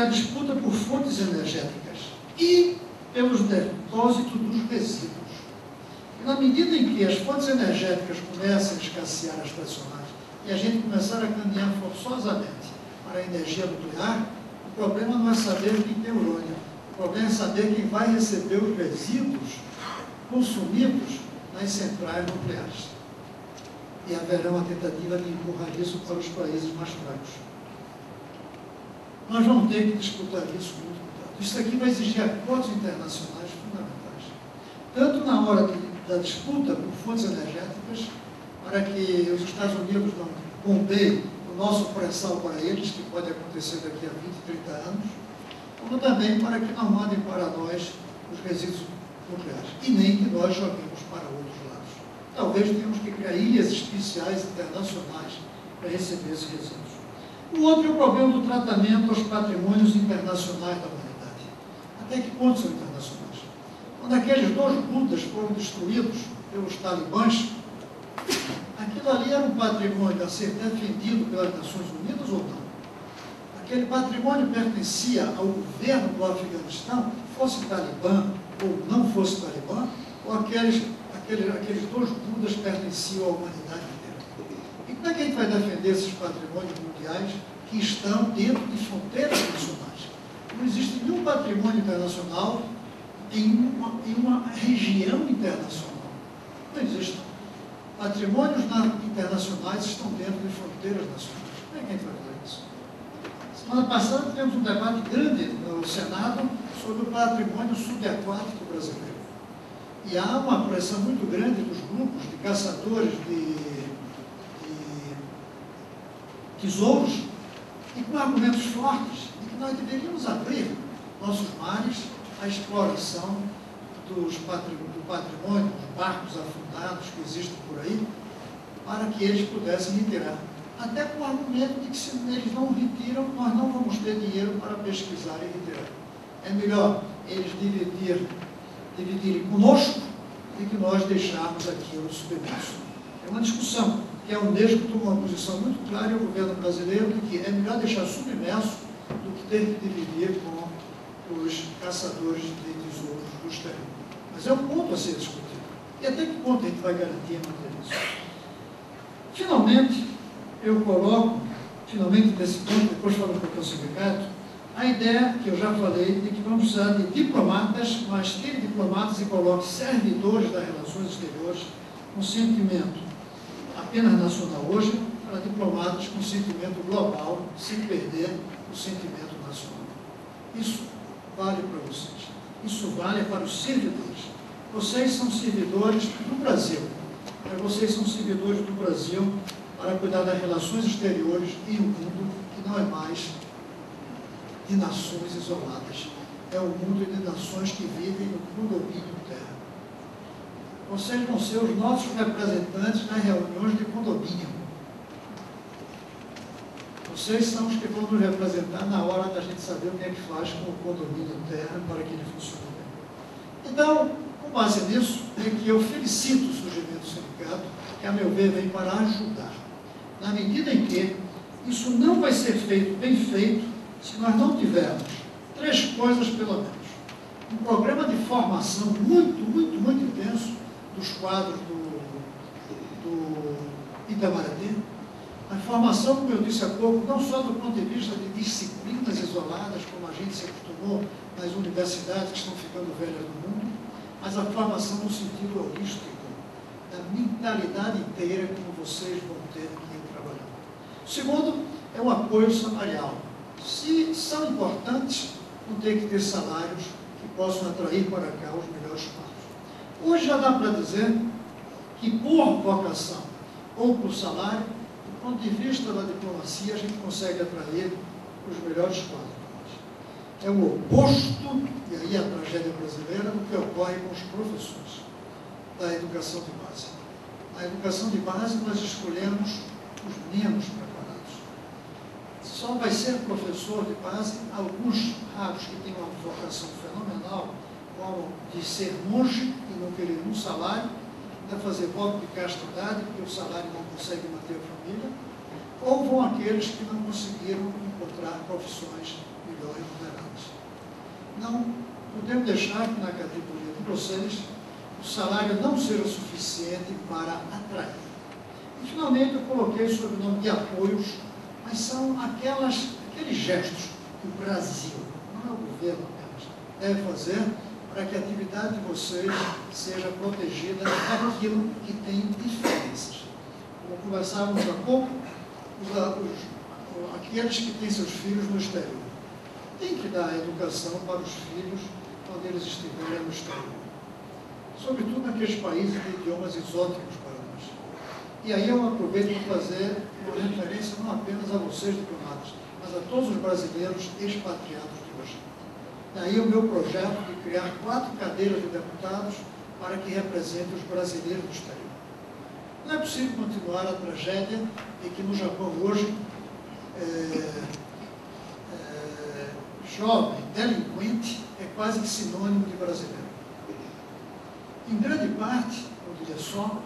a disputa por fontes energéticas e pelos depósitos dos resíduos. E na medida em que as fontes energéticas começam a escassear as tradicionais e a gente começar a caminhar forçosamente para a energia nuclear, o problema não é saber quem tem urânio, o problema é saber quem vai receber os resíduos consumidos nas centrais nucleares. E haverá uma tentativa de empurrar isso para os países mais fracos. Nós vamos ter que disputar isso com muito cuidado. Isso aqui vai exigir acordos internacionais fundamentais. Tanto na hora da disputa por fontes energéticas, para que os Estados Unidos não bombeiem o nosso pré-sal para eles, que pode acontecer daqui a 20, 30 anos, como também para que não mandem para nós os resíduos nucleares, e nem que nós joguemos para outros lados. Talvez tenhamos que criar ilhas especiais internacionais para receber esses resíduos. O outro é o problema do tratamento aos patrimônios internacionais da humanidade. Até que ponto são internacionais? Quando aqueles 2 Budas foram destruídos pelos talibãs, aquilo ali era um patrimônio a ser defendido pelas Nações Unidas ou não? Aquele patrimônio pertencia ao governo do Afeganistão, fosse talibã ou não fosse talibã, ou aqueles 2 Budas pertenciam à humanidade inteira. E como é que a gente vai defender esses patrimônios mundiais que estão dentro de fronteiras nacionais? Não existe nenhum patrimônio internacional em uma região internacional. Não existe. Patrimônios internacionais estão dentro de fronteiras nacionais. Como é que a gente vai fazer isso? Semana passada tivemos um debate grande no Senado sobre o patrimônio subaquático brasileiro. E há uma pressão muito grande dos grupos de caçadores de tesouros, e com argumentos fortes de que nós deveríamos abrir nossos mares à exploração do patrimônio, dos barcos afundados que existem por aí, para que eles pudessem retirar. Até com o argumento de que se eles não retiram, nós não vamos ter dinheiro para pesquisar e retirar. É melhor eles dividirem conosco do que nós deixarmos aquilo submerso. É uma discussão que a Unesco tomou uma posição muito clara e o governo brasileiro de que é melhor deixar submerso do que ter que dividir com os caçadores de tesouros dos terrenos. Mas é um ponto a ser discutido. E até que ponto a gente vai garantir manter isso? Finalmente, eu coloco, nesse ponto, depois falo um pouquinho sobre o sindicato, a ideia que eu já falei de que vamos precisar de diplomatas, mas tire diplomatas e coloque servidores das relações exteriores com sentimento apenas nacional hoje, para diplomatas com sentimento global, sem perder o sentimento nacional. Isso vale para vocês. Isso vale para os servidores. Vocês são servidores do Brasil. Vocês são servidores do Brasil para cuidar das relações exteriores e o mundo que não é mais de nações isoladas. É o mundo de nações que vivem no condomínio terra. Vocês vão ser os nossos representantes nas reuniões de condomínio. Vocês são os que vão nos representar na hora da gente saber o que é que faz com o condomínio terra para que ele funcione bem. Então, com base nisso, é que eu felicito o surgimento do sindicato, que, a meu ver, vem para ajudar. Na medida em que isso não vai ser feito bem feito se nós não tivermos 3 coisas, pelo menos. Um programa de formação muito intenso dos quadros do Itamaraty. A formação, como eu disse há pouco, não só do ponto de vista de disciplinas isoladas, como a gente se acostumou nas universidades que estão ficando velhas no mundo, mas a formação no sentido holístico, da mentalidade inteira como vocês vão ter que ir trabalhando. O segundo é o apoio salarial. Se são importantes, vão ter que ter salários que possam atrair para cá os melhores quadros. Hoje já dá para dizer que por vocação ou por salário, do ponto de vista da diplomacia, a gente consegue atrair os melhores quadros. É o oposto, e aí a tragédia brasileira, do que ocorre com os professores da educação de base. Na educação de base, nós escolhemos os menos preparados. Só vai ser professor de base alguns raros que têm uma vocação fenomenal, como de ser monge e não querer um salário, ainda fazer voto de castidade, porque o salário não consegue manter a família, ou vão aqueles que não conseguiram encontrar profissões de melhor remuneradas. Não podemos deixar que na categoria de vocês o salário não seja suficiente para atrair. E, finalmente, eu coloquei sob o nome de apoios, mas são aqueles gestos que o Brasil, não é o governo apenas, deve fazer para que a atividade de vocês seja protegida daquilo que tem diferenças. Como conversávamos há pouco, aqueles que têm seus filhos no exterior. Tem que dar educação para os filhos quando eles estiverem no exterior. Sobretudo naqueles países de idiomas exóticos para nós. E aí eu aproveito para fazer uma referência não apenas a vocês, diplomatas, mas a todos os brasileiros expatriados de hoje. Daí o meu projeto de criar 4 cadeiras de deputados para que representem os brasileiros do exterior. Não é possível continuar a tragédia de que no Japão hoje jovem, delinquente, é quase que sinônimo de brasileiro. Em grande parte, eu diria só,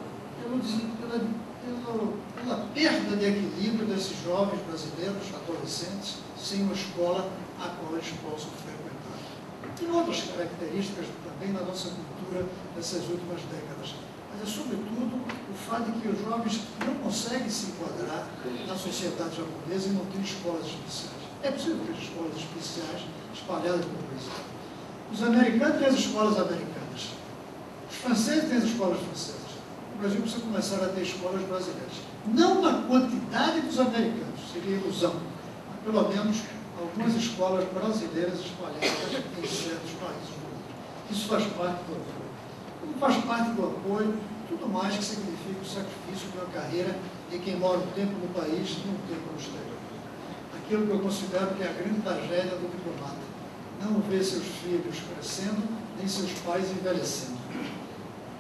pela perda de equilíbrio desses jovens brasileiros, adolescentes, sem uma escola a qual eles possam frequentar. Tem outras características também na nossa cultura nessas últimas décadas. Mas é, sobretudo, o fato de que os jovens não conseguem se enquadrar na sociedade japonesa e não têm escolas especiais. É possível ter escolas especiais espalhadas pelo país. Os americanos têm as escolas americanas. Os franceses têm as escolas francesas. O Brasil precisa começar a ter escolas brasileiras. Não na quantidade dos americanos, seria ilusão, mas pelo menos algumas escolas brasileiras espalhadas em certos países do mundo. Isso faz parte do apoio. Como faz parte do apoio, tudo mais que significa o sacrifício de uma carreira de quem mora um tempo no país e um tempo no exterior. Aquilo que eu considero que é a grande tragédia do diplomata. Não ver seus filhos crescendo, nem seus pais envelhecendo.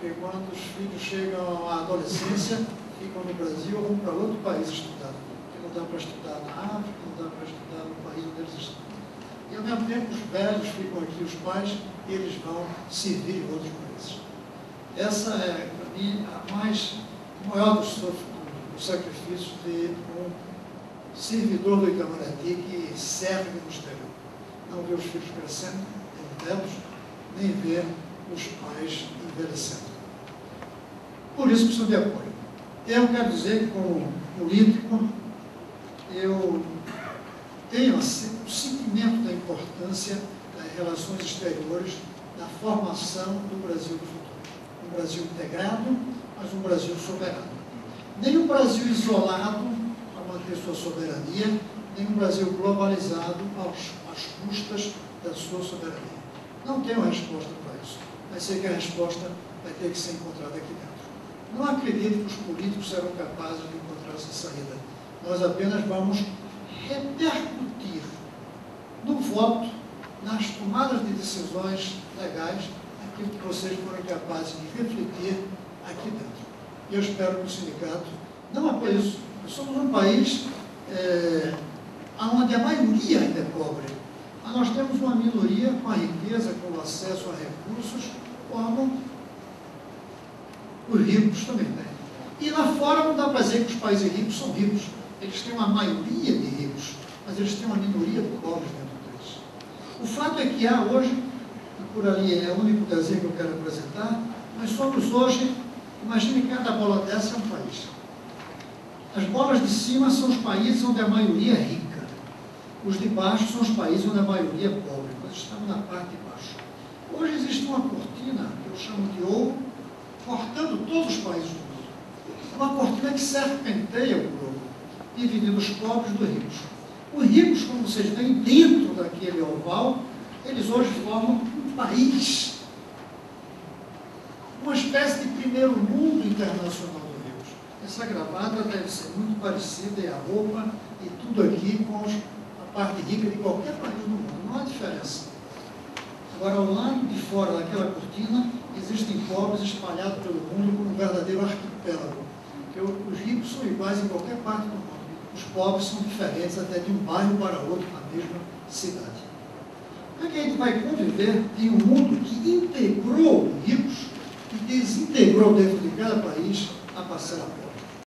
Porque quando os filhos chegam à adolescência, ficam no Brasil ou vão para outro país estudar. Porque não dá para estudar na África, não dá para estudar no país onde eles estão. E ao mesmo tempo os velhos ficam aqui, os pais, e eles vão servir em outros países. Essa é, para mim, o maior dos sacrifícios de um servidor do Itamaraty que serve no exterior. Não ver os filhos crescendo, nem netos, nem ver os pais envelhecendo. Por isso preciso de apoio. Eu quero dizer que, como político, eu tenho o sentimento da importância das relações exteriores na formação do Brasil do futuro. Um Brasil integrado, mas um Brasil soberano. Nem um Brasil isolado para manter sua soberania, nem um Brasil globalizado às custas da sua soberania. Não tenho a resposta para isso, mas sei que a resposta vai ter que ser encontrada aqui dentro. Não acredito que os políticos serão capazes de encontrar essa saída. Nós apenas vamos repercutir no voto, nas tomadas de decisões legais, aquilo que vocês foram capazes de refletir aqui dentro. E eu espero que o sindicato não apoie isso. Nós somos um país onde a maioria ainda é pobre, mas nós temos uma minoria com a riqueza, com o acesso a recursos, como os ricos também têm. E lá fora não dá para dizer que os países ricos são ricos. Eles têm uma maioria de ricos, mas eles têm uma minoria de pobres dentro deles. O fato é que há hoje, e por ali é o único desenho que eu quero apresentar, nós somos hoje, imagine cada bola dessa é um país. As bolas de cima são os países onde a maioria é rica. Os de baixo são os países onde a maioria é pobre. Nós estamos na parte de baixo. Hoje existe uma cortina, que eu chamo de ouro, cortando todos os países do mundo. Uma cortina que serpenteia o globo, dividindo os pobres dos ricos. Os ricos, como vocês veem, dentro daquele oval, eles hoje formam um país, uma espécie de primeiro mundo internacional dos ricos. Essa gravata deve ser muito parecida, e a roupa e tudo aqui com a parte rica de qualquer país do mundo. Não há diferença. Agora, ao lado de fora daquela cortina, existem pobres espalhados pelo mundo como um verdadeiro arquipélago. Porque os ricos são iguais em qualquer parte do mundo. Os pobres são diferentes até de um bairro para outro na mesma cidade. Como é que a gente vai conviver em um mundo que integrou ricos e desintegrou dentro de cada país a parcela pobre?